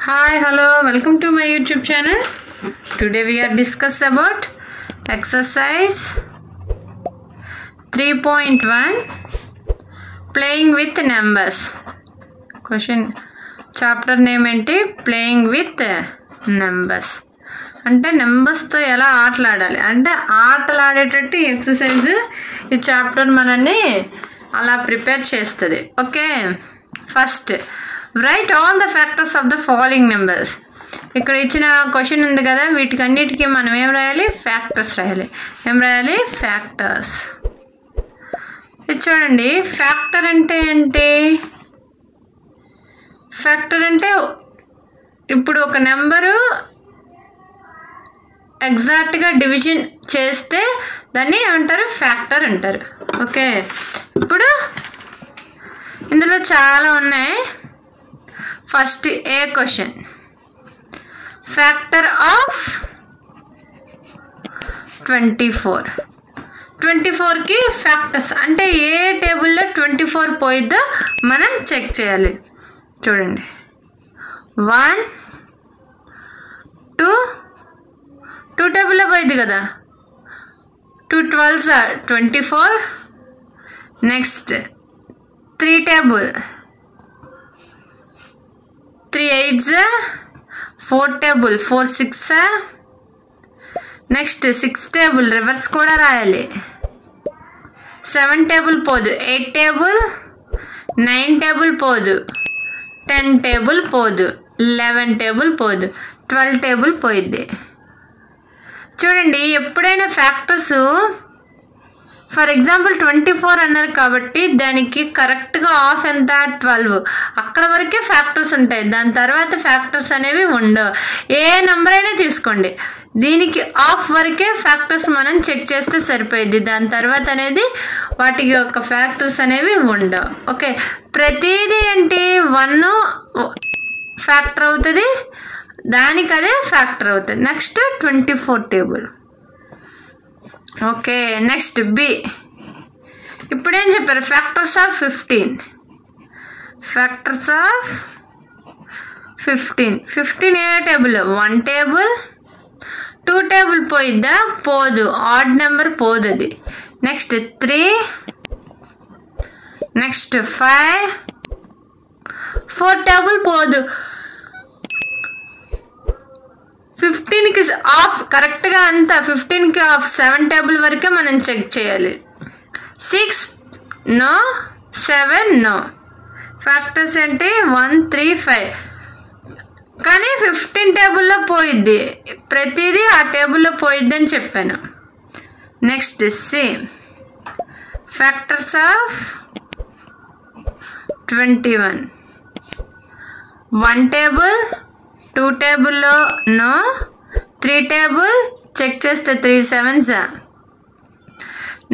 Hi, hello, welcome to my YouTube channel. Today we are discuss about exercise 3.1 playing with numbers. Question chapter name enti playing with numbers. అంటే నెంబర్స్తో ఎలా ఆటలాడాలి అంటే ఆటలాడేటట్టు exercise ఈ chapter మనల్ని అలా prepare చేస్తుంది. Okay, first right all the factors of the following numbers. ఇక్కడ ఇచ్చిన question ఉంది కదా, వీటికన్నిటికీ మనం ఏం రాయాలి? ఫ్యాక్టర్స్ రాయాలి. ఏం రాయాలి? ఫ్యాక్టర్స్. ఇది చూడండి, ఫ్యాక్టర్ అంటే ఏంటి? ఫ్యాక్టర్ అంటే ఇప్పుడు ఒక నెంబరు ఎగ్జాక్ట్గా డివిజన్ చేస్తే దాన్ని ఏమంటారు? ఫ్యాక్టర్ అంటారు. ఓకే, ఇప్పుడు ఇందులో చాలా ఉన్నాయి. First a question, factor of 24. 24కి ఫ్యాక్టర్స్ అంటే ఏ టేబుల్లో 24 పోయిద్దో మనం చెక్ చేయాలి. చూడండి, 1 2 టేబుల్లో పోయింది కదా, 2 12s 24. Next 3 table, 3 8s 4 table, 4 6. Next 6 table reverse కూడా రాయాలి. 7 టేబుల్ పోదు, 8 టేబుల్, 9 టేబుల్ పోదు, 10 టేబుల్ పోదు, 11 టేబుల్ పోదు, 12 టేబుల్ పోయిద్ది. చూడండి, ఎప్పుడైనా ఫ్యాక్టర్స్ ఫర్ ఎగ్జాంపుల్ 24 అన్నారు కాబట్టి దానికి కరెక్ట్గా ఆఫ్ ఎంత? 12. అక్కడ వరకే ఫ్యాక్టర్స్ ఉంటాయి, దాని తర్వాత ఫ్యాక్టర్స్ అనేవి ఉండవు. ఏ నెంబర్ అయినా తీసుకోండి, దీనికి ఆఫ్ వరకే ఫ్యాక్టర్స్ మనం చెక్ చేస్తే సరిపోయింది. దాని తర్వాత అనేది వాటికి యొక్క ఫ్యాక్టర్స్ అనేవి ఉండవు. ఓకే, ప్రతిదీ ఏంటి? 1 ఫ్యాక్టర్ అవుతుంది, దానికి అదే ఫ్యాక్టర్ అవుతుంది. Next 24 table. Okay, next B. ఇప్పుడేం చెప్పారు? Factors of 15. Factors of 15. 15 ఏ టేబుల్? 1 టేబుల్, 2 టేబుల్ పోయిద్దా? పోదు, ఆడ్ నెంబర్ పోదు అది. నెక్స్ట్ 3, నెక్స్ట్ 5, 4 టేబుల్ పోదు. 15కి ఆఫ్ కరెక్ట్గా అంతా 15కి ఆఫ్ 7 టేబుల్ వరకే మనం చెక్ చేయాలి. 6 నో, 7 నో. ఫ్యాక్టర్స్ ఏంటి? 1 3 5. కానీ 15 టేబుల్లో పోయిద్ది, ప్రతిదీ ఆ టేబుల్లో పోయిద్ది అని చెప్పాను. Next C, factors of 21. 1 table, 2 టేబుల్లో నో, 3 టేబుల్ చెక్ చేస్తే 3 7s.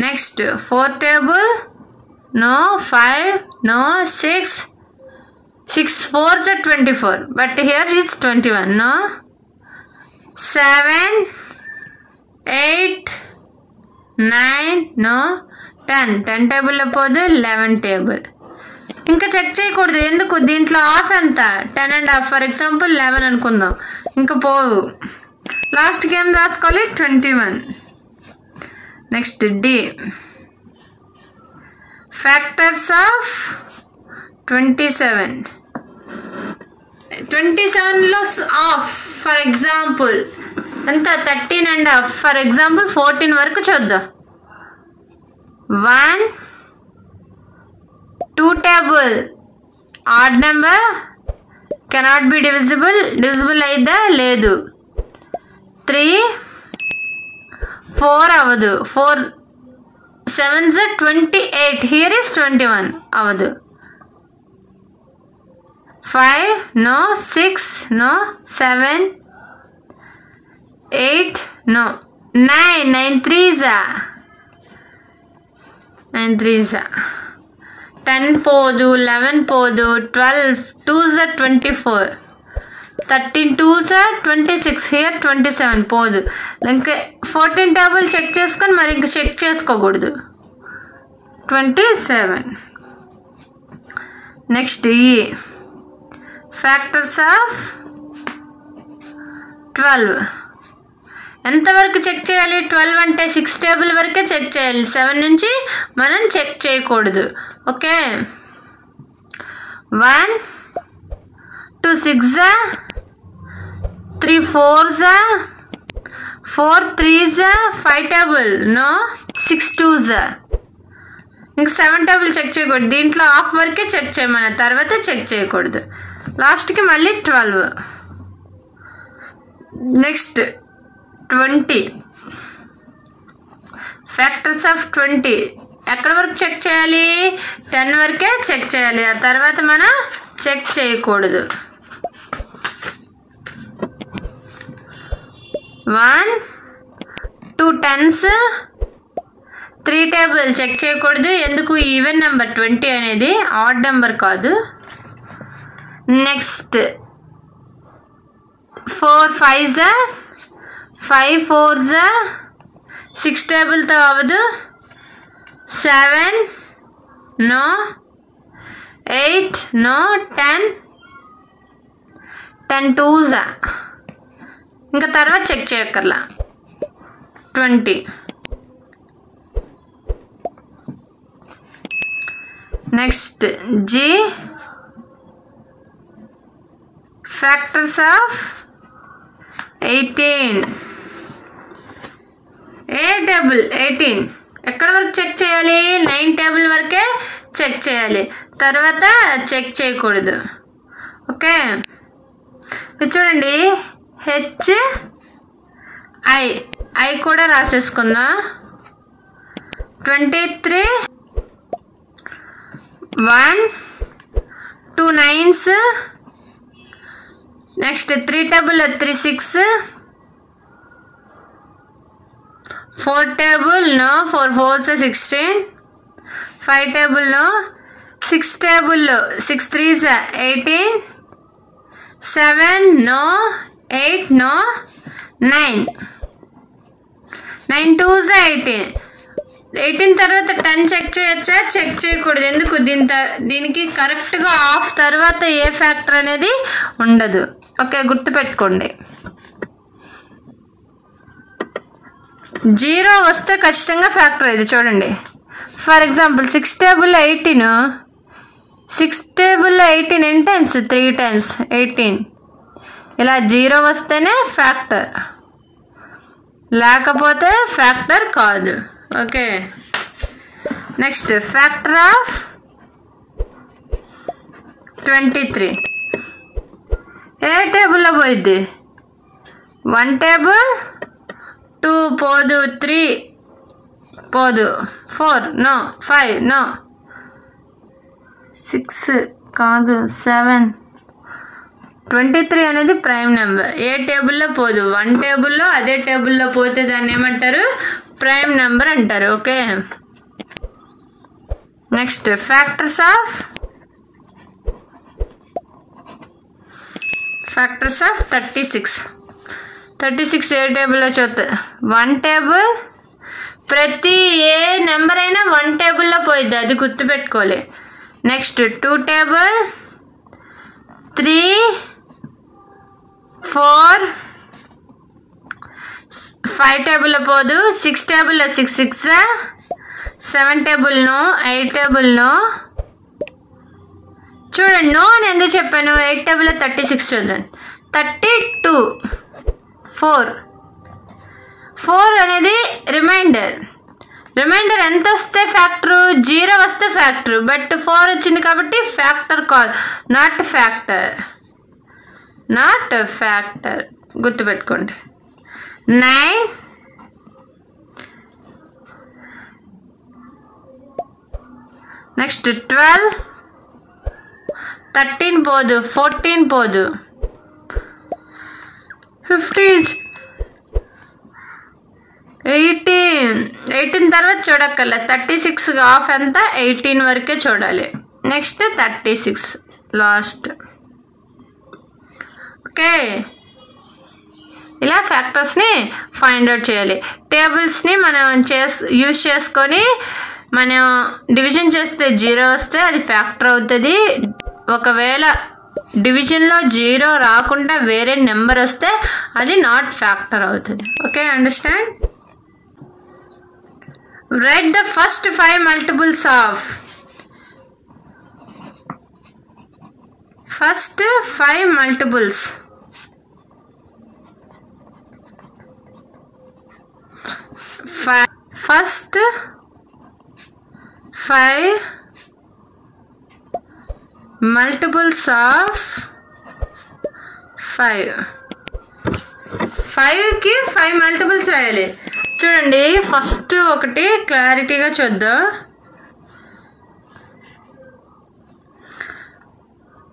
Next 4 table no, 5 no, 6 4s 24, but here is 21 no. 7 8 9 no, 10 టేబుల్లో పోదు, 11 టేబుల్. ఇంకా చెక్ చేయకూడదు, ఎందుకు? దీంట్లో ఆఫ్ ఎంత? 10.5 ఫర్ ఎగ్జాంపుల్ 11 అనుకుందాం, ఇంకా పోవు. లాస్ట్కి ఏం రాసుకోవాలి? 21. Next D, factors of 27. 27లో ఆఫ్ ఫర్ ఎగ్జాంపుల్ ఎంత? 13.5 ఫర్ ఎగ్జాంపుల్ 14 వరకు చూద్దాం. 1 2 table odd number cannot be divisible అయిద్దా? లేదు. 3 4 అవ్వదు, 4 7s 28, హియర్ ఈస్ 21 అవ్వదు. 5 నో, 6 నో, 7 8 నో, 9 3s 10 పోదు, 11 పోదు, 12 2s 24, 13 2s 26, హియర్ 27 పోదు. ఇంకా 14 టేబుల్ చెక్ చేసుకొని మరి ఇంకా చెక్ చేసుకోకూడదు. 27. నెక్స్ట్ ఈ ఫ్యాక్టర్స్ ఆఫ్ 12 ఎంతవరకు చెక్ చేయాలి? 12 అంటే 6 టేబుల్ వరకే చెక్ చేయాలి, 7 నుంచి మనం చెక్ చేయకూడదు. ఓకే, 1 2 6 3 4 4 3 5 టేబుల్, నో 6 2 ఇంక 7 టేబుల్ చెక్ చేయకూడదు. దీంట్లో హాఫ్ వరకే చెక్ చేయమన్న, తర్వాత చెక్ చేయకూడదు. లాస్ట్కి మళ్ళీ 12. నెక్స్ట్ 20 ఫ్యాక్టర్స్ ఆఫ్ 20 ఎక్కడ వరకు చెక్ చేయాలి? 10 వరకే చెక్ చేయాలి, ఆ తర్వాత మనం చెక్ చేయకూడదు. 1 2 10s 3 టేబుల్ చెక్ చేయకూడదు, ఎందుకు? ఈవెన్ నెంబర్ 20 అనేది ఆడ్ నెంబర్ కాదు. నెక్స్ట్ 4 5 5 4 6 టేబుల్తో అవ్వదు. 7 నో, 8 నో, 10 2s ఇంకా తర్వాత చెక్ చేయక్కర్లా. 20 నెక్స్ట్ G ఫ్యాక్టర్స్ ఆఫ్ 18 ఏ టేబుల్ 18 ఎక్కడ వరకు చెక్ చేయాలి? 9 టేబుల్ వరకే చెక్ చేయాలి, తర్వాత చెక్ చేయకూడదు. ఓకే, చూడండి HI కూడా రాసేసుకుందాం. 23 1 2 9s next 3 table 3 6 4 table no, 4 4s 16 5 table no, 6 table 6 3s 18 7 no, 8 no, 9 2s 18 తర్వాత 10 చెక్ చేయొచ్చా? చెక్ చేయకూడదు, ఎందుకు? దీనికి కరెక్ట్గా హాఫ్ తర్వాత ఏ ఫ్యాక్టర్ అనేది ఉండదు. ఓకే, గుర్తుపెట్టుకోండి. 0 వస్తే ఖచ్చితంగా ఫ్యాక్టర్ ఇది. చూడండి, ఫర్ ఎగ్జాంపుల్ 6 టేబుల్ 18 6 టేబుల్ 18 ఎన్ని టైమ్స్? 3 టైమ్స్ 18. ఇలా 0 వస్తేనే ఫ్యాక్టర్, లేకపోతే ఫ్యాక్టర్ కాదు. ఓకే, నెక్స్ట్ ఫ్యాక్టర్ ఆఫ్ 23 ఏ టేబుల్లో పోయిద్ది? 1 టేబుల్ 2 పోదు, 3 పోదు, 4 నో, 5 నో, 6 కాదు, 7 23 అనేది ప్రైమ్ నెంబర్, ఏ టేబుల్లో పోదు. 1 టేబుల్లో అదే టేబుల్లో పోతే దాన్ని ఏమంటారు? ప్రైమ్ నెంబర్ అంటారు. ఓకే, నెక్స్ట్ ఫ్యాక్టర్స్ ఆఫ్ 36 ఏ టేబుల్లో చూస్తే 1 టేబుల్, ప్రతి ఏ నెంబర్ అయినా 1 టేబుల్లో పోయిద్ది, అది గుర్తుపెట్టుకోవాలి. నెక్స్ట్ 2 టేబుల్ 3 4 5 టేబుల్లో పోదు. 6 టేబుల్లో 6 6 7 టేబుల్ నో, 8 టేబుల్ నో. చూడండి, నో అని ఎందుకు చెప్పాను? 8 టేబుల్లో 36 చూడండి, 32 4 అనేది రిమైండర్ ఎంత వస్తే ఫ్యాక్టరు? 0 వస్తే ఫ్యాక్టరు, బట్ 4 వచ్చింది కాబట్టి ఫ్యాక్టర్ కాల్, నాట్ ఫ్యాక్టర్. గుర్తుపెట్టుకోండి. 9 నెక్స్ట్ 12 13 పోదు, 14 పోదు, 15 18 తర్వాత చూడక్కర్లే. 36 హాఫ్ ఎంత? 18 వరకే చూడాలి. Next 36 last. ఓకే, ఇలా ఫ్యాక్టర్స్ని ఫైండ్ అవుట్ చేయాలి. టేబుల్స్ని మనం యూజ్ చేసుకొని మనం డివిజన్ చేస్తే 0 వస్తే అది ఫ్యాక్టర్ అవుతుంది. ఒకవేళ డివిజన్లో 0 రాకుండా వేరే నెంబర్ వస్తే అది నాట్ ఫ్యాక్టర్ అవుతుంది. Okay, understand? Right the first 5 multiples of first 5 multiples. First 5 multiples of 5. 5కి 5 మల్టిపుల్స్ రాయాలి. చూడండి, ఫస్ట్ ఒకటి క్లారిటీగా చూద్దాం.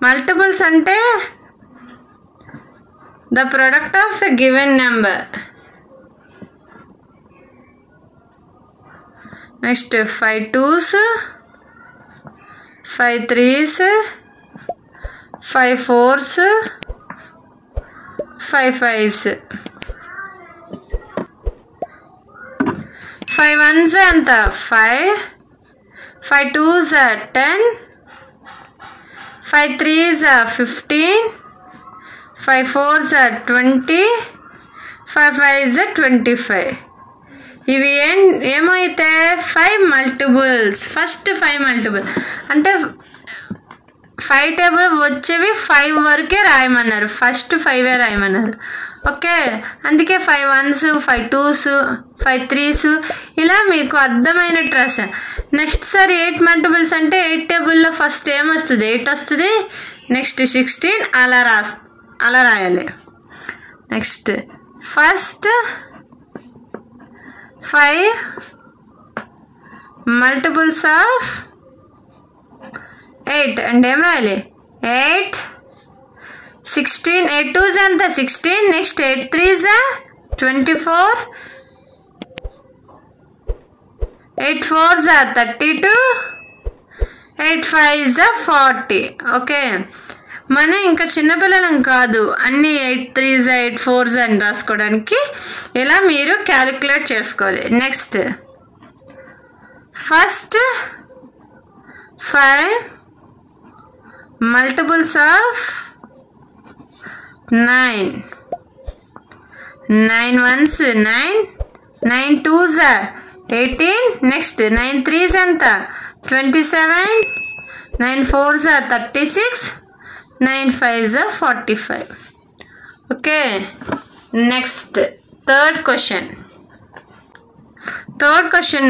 మల్టిపుల్స్ అంటే the product of a given number. Next 5 2s, 5 3s, 5 4s, 5 5s. 5 1s ఎంత? 5. 5 2s 10. 5 3s 15. 5 4s 20. 5 5s 25. ఇవి ఏమైతే 5 మల్టిపుల్స్. ఫస్ట్ 5 మల్టిపుల్ అంటే 5 టేబుల్ వచ్చేవి 5 వరకే రాయమన్నారు. ఫస్ట్ 5 రాయమన్నారు. ఓకే, అందుకే 5 1s, 5 2s, 5 3s ఇలా మీకు అర్థమైన ట్రస్. నెక్స్ట్ సారి 8 మల్టిపుల్స్ అంటే 8 టేబుల్లో ఫస్ట్ ఏమొస్తుంది? 8 వస్తుంది. నెక్స్ట్ 16 అలా రాయాలి. నెక్స్ట్ ఫస్ట్ 5 మల్టిపుల్స్ ఆఫ్ 8 అంటే ఏం రాయాలి? 8 16. 8 2s ఎంత? 16. Next 8 3s 24. 8 4s 32. 8 5s 40. Okay, మనం ఇంకా చిన్నపిల్లలం కాదు అన్ని 8 3s 8 4s అని రాసుకోవడానికి. ఇలా మీరు క్యాలిక్యులేట్ చేసుకోవాలి. Next first 5 multiples of 9. 9 1s 9. 9 2s 18. Next 9 3s ఎంత? 27. 9 4s 36. 9 5s 45. Okay, next third question.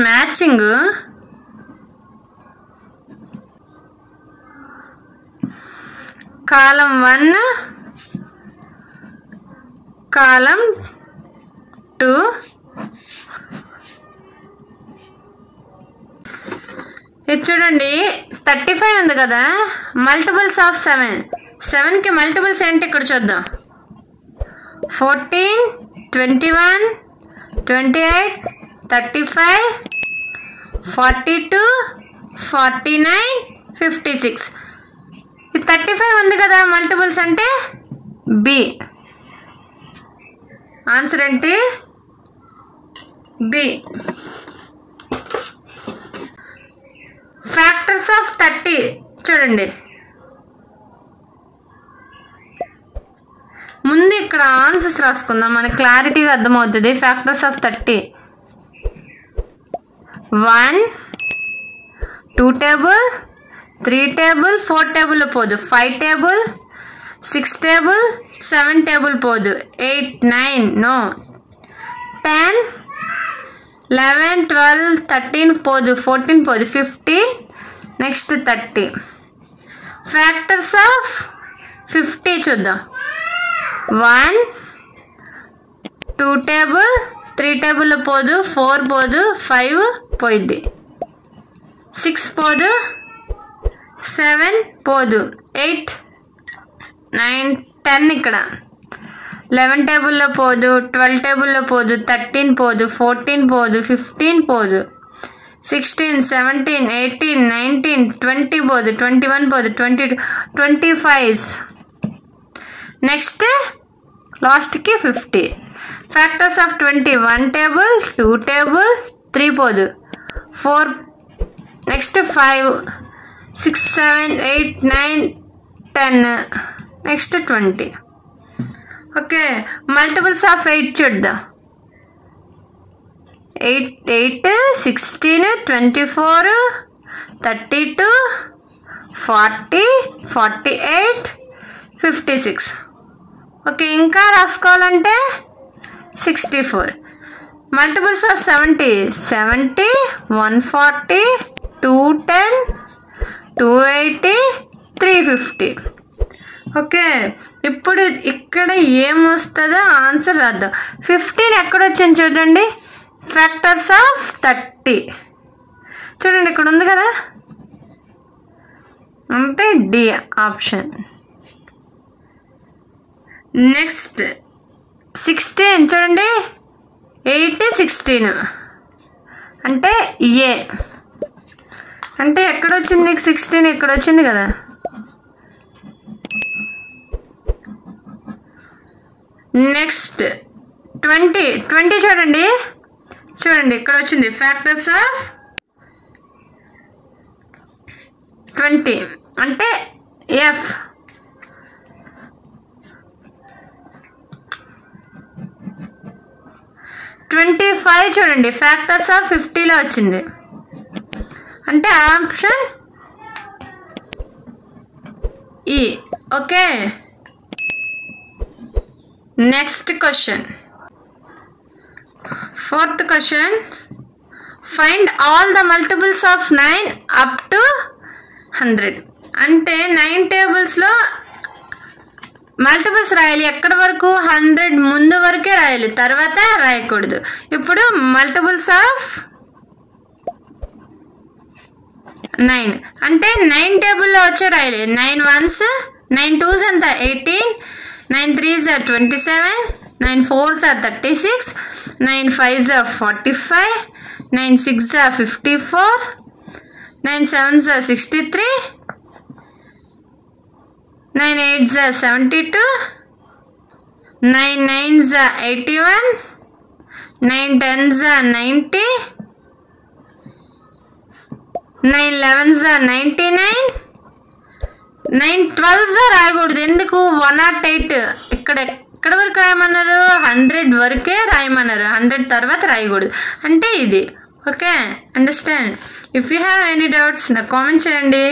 Matching. కాలం 1, కాలం 2. ఇది చూడండి, 35 ఉంది కదా, మల్టిపుల్స్ ఆఫ్ 7. 7కి మల్టిపుల్స్ ఏంటి ఇక్కడ చూద్దాం. 14, 21, 28, 35, 42, 49, 56. ఇది 35 ఉంది కదా, మల్టిపుల్స్ అంటే బి. ఆన్సర్ ఏంటి? బి. ఫ్యాక్టర్స్ ఆఫ్ 30 చూడండి. ముందు ఇక్కడ ఆన్సర్స్ రాసుకుందాం, మనకి క్లారిటీగా అర్థమవుతుంది. Factors of 30. 1 2 table, 3 table, 4 table పోదు. 5 టేబుల్, 6 టేబుల్, 7 టేబుల్ పోదు. 8 9 నో. 10 11 12 13 పోదు. 14 పోదు. 15. నెక్స్ట్ 30. ఫ్యాక్టర్స్ ఆఫ్ 50 చూద్దాం. 1 2 టేబుల్, 3 టేబుల్ పోదు. 4 పోదు. 5 పోయిద్ది. 6 పోదు. 7 పోదు. 8 9 10 ఇక్కడ. 11 టేబుల్లో పోదు. 12 టేబుల్లో పోదు. 13 పోదు. 14 పోదు. 15 పోదు. 16 17 18 19 20 పోదు. 21 పోదు. 22 25. నెక్స్ట్ లాస్ట్కి 50. Factors of 20. 1 టేబుల్, 2 టేబుల్, 3 పోదు. 4 next 5 6 7 8 9 10 next 20. Okay, multiples of 8 చూద్దాం. 8, 16, 24, 32, 40, 48, 56. ఓకే, ఇంకా రాసుకోవాలంటే 64. Multiples of 70, 140, 210, 280, 350. ఓకే, ఇప్పుడు ఇక్కడ ఏమొస్తుందో ఆన్సర్ రాద్దాం. 15 ఎక్కడొచ్చింది చూడండి, ఫ్యాక్టర్స్ ఆఫ్ 30. చూడండి ఇక్కడ ఉంది కదా, అంటే డి ఆప్షన్. నెక్స్ట్ 16 చూడండి, 8, 16 అంటే ఏ. అంటే ఎక్కడొచ్చింది నీకు 16? ఇక్కడ వచ్చింది కదా. నెక్స్ట్ 20 చూడండి ఇక్కడ వచ్చింది ఫ్యాక్టర్స్ ఆఫ్ 20 అంటే ఎఫ్. చూడండి ఫ్యాక్టర్స్ ఆఫ్ 50లో వచ్చింది, అంటే ఆప్షన్ ఈ. Okay, next question, 4th question. Find all the multiples of 9 up to 100. అంటే 9 టేబుల్స్లో మల్టిపుల్స్ రాయాలి. ఎక్కడి వరకు? 100 ముందు వరకే రాయాలి, తర్వాత రాయకూడదు. ఇప్పుడు మల్టిపుల్స్ ఆఫ్ 9 అంటే 9 టేబుల్లో వచ్చే రాయాలి. 9 1s, 9 2s ఎంత 18, 9 3s 27, 9 4s 36, 9 5s 45, 9 6s 54, 9 7s 63, 9 8s 72, 9 9s 81, 9 10s 90, 9 11s 99, 9 12s రాయకూడదు. ఎందుకు? 108. ఎక్కడ వరకు రాయమన్నారు? 100 వరకే రాయమన్నారు, 100 తర్వాత రాయకూడదు. అంటే ఇది. Okay, understand. If you have any doubts నాకు కామెంట్ చేయండి.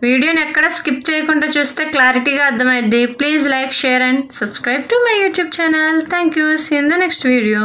వీడియోని ఎక్కడ స్కిప్ చేయకుండా చూస్తే క్లారిటీగా అర్థమైద్ది. Please like, share and subscribe to my YouTube channel. Thank you. See in the next video.